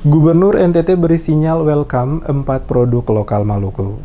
Gubernur NTT beri sinyal welcome 4 produk lokal Maluku.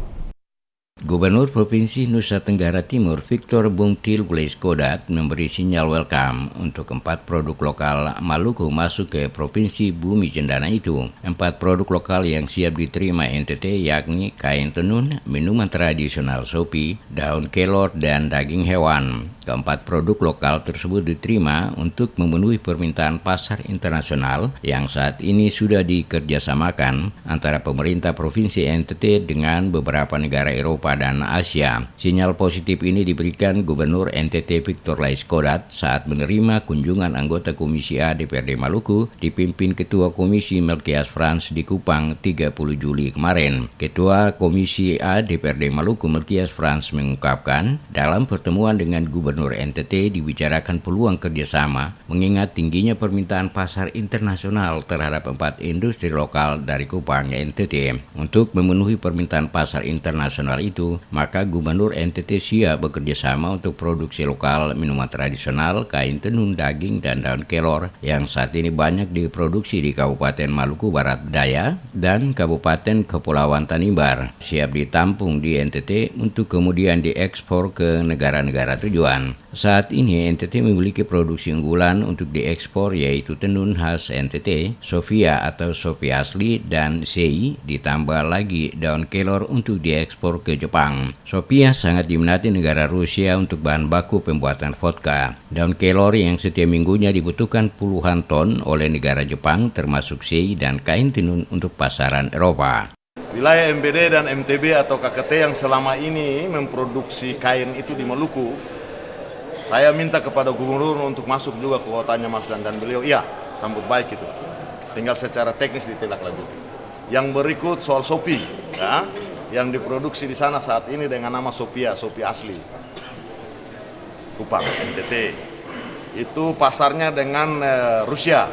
Gubernur Provinsi Nusa Tenggara Timur Victor Bungtil Laiskodat memberi sinyal welcome untuk 4 produk lokal Maluku masuk ke Provinsi Bumi Cendana itu. 4 produk lokal yang siap diterima NTT yakni kain tenun, minuman tradisional sopi, daun kelor, dan daging hewan. Keempat produk lokal tersebut diterima untuk memenuhi permintaan pasar internasional yang saat ini sudah dikerjasamakan antara pemerintah Provinsi NTT dengan beberapa negara Eropa dan Asia. Sinyal positif ini diberikan Gubernur NTT Victor Laiskodat saat menerima kunjungan anggota Komisi A DPRD Maluku dipimpin Ketua Komisi Melkias Frans di Kupang 30 Juli kemarin. Ketua Komisi A DPRD Maluku Melkias Frans mengungkapkan dalam pertemuan dengan Gubernur NTT dibicarakan peluang kerjasama mengingat tingginya permintaan pasar internasional terhadap 4 industri lokal dari Kupang NTT. Untuk memenuhi permintaan pasar internasional itu, maka Gubernur NTT siap bekerjasama untuk produksi lokal minuman tradisional, kain tenun, daging, dan daun kelor yang saat ini banyak diproduksi di Kabupaten Maluku Barat Daya dan Kabupaten Kepulauan Tanimbar, siap ditampung di NTT untuk kemudian diekspor ke negara-negara tujuan. Saat ini NTT memiliki produksi unggulan untuk diekspor yaitu tenun khas NTT, Sofia atau sopi asli, dan sei, ditambah lagi daun kelor untuk diekspor ke Jepang. Sofia sangat diminati negara Rusia untuk bahan baku pembuatan vodka. Daun kelor yang setiap minggunya dibutuhkan puluhan ton oleh negara Jepang termasuk sei dan kain tenun untuk pasaran Eropa. Wilayah MBD dan MTB atau KKT yang selama ini memproduksi kain itu di Maluku, saya minta kepada gubernur untuk masuk juga ke kotanya Mas, dan beliau iya sambut baik itu. Tinggal secara teknis ditindaklanjuti. Yang berikut soal sopi, ya, yang diproduksi di sana saat ini dengan nama Sofia, sopi asli, Kupang NTT. Itu pasarnya dengan Rusia.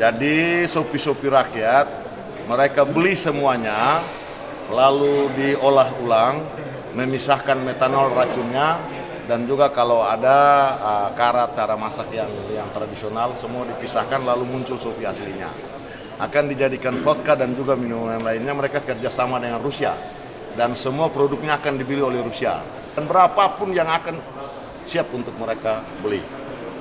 Jadi sopi-sopi rakyat mereka beli semuanya, lalu diolah ulang, memisahkan metanol racunnya. Dan juga kalau ada karat cara masak yang tradisional, semua dipisahkan lalu muncul sopi aslinya. Akan dijadikan vodka dan juga minuman lainnya. Mereka kerjasama dengan Rusia dan semua produknya akan dibeli oleh Rusia. Dan berapapun yang akan siap untuk mereka beli.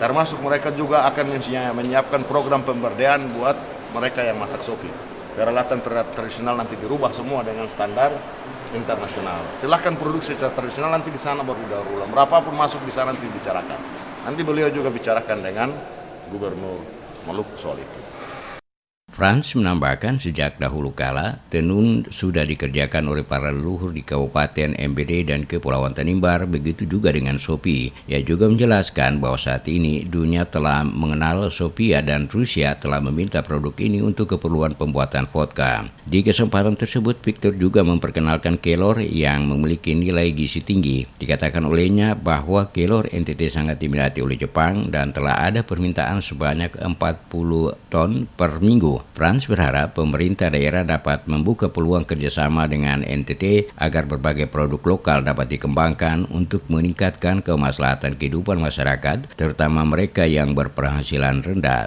Termasuk mereka juga akan menyiapkan program pemberdayaan buat mereka yang masak sopi. Peralatan tradisional nanti dirubah semua dengan standar internasional. Silahkan produksi secara tradisional, nanti di sana baru daur ulang. Berapapun masuk di sana nanti dibicarakan. Nanti beliau juga bicarakan dengan Gubernur Maluku soal itu. Frans menambahkan sejak dahulu kala, tenun sudah dikerjakan oleh para leluhur di Kabupaten MBD dan Kepulauan Tanimbar, begitu juga dengan sopi. Ia juga menjelaskan bahwa saat ini dunia telah mengenal Sofia dan Rusia telah meminta produk ini untuk keperluan pembuatan vodka. Di kesempatan tersebut, Victor juga memperkenalkan kelor yang memiliki nilai gizi tinggi. Dikatakan olehnya bahwa kelor NTT sangat diminati oleh Jepang dan telah ada permintaan sebanyak 40 ton per minggu. Frans berharap pemerintah daerah dapat membuka peluang kerjasama dengan NTT agar berbagai produk lokal dapat dikembangkan untuk meningkatkan kemaslahatan kehidupan masyarakat, terutama mereka yang berpenghasilan rendah.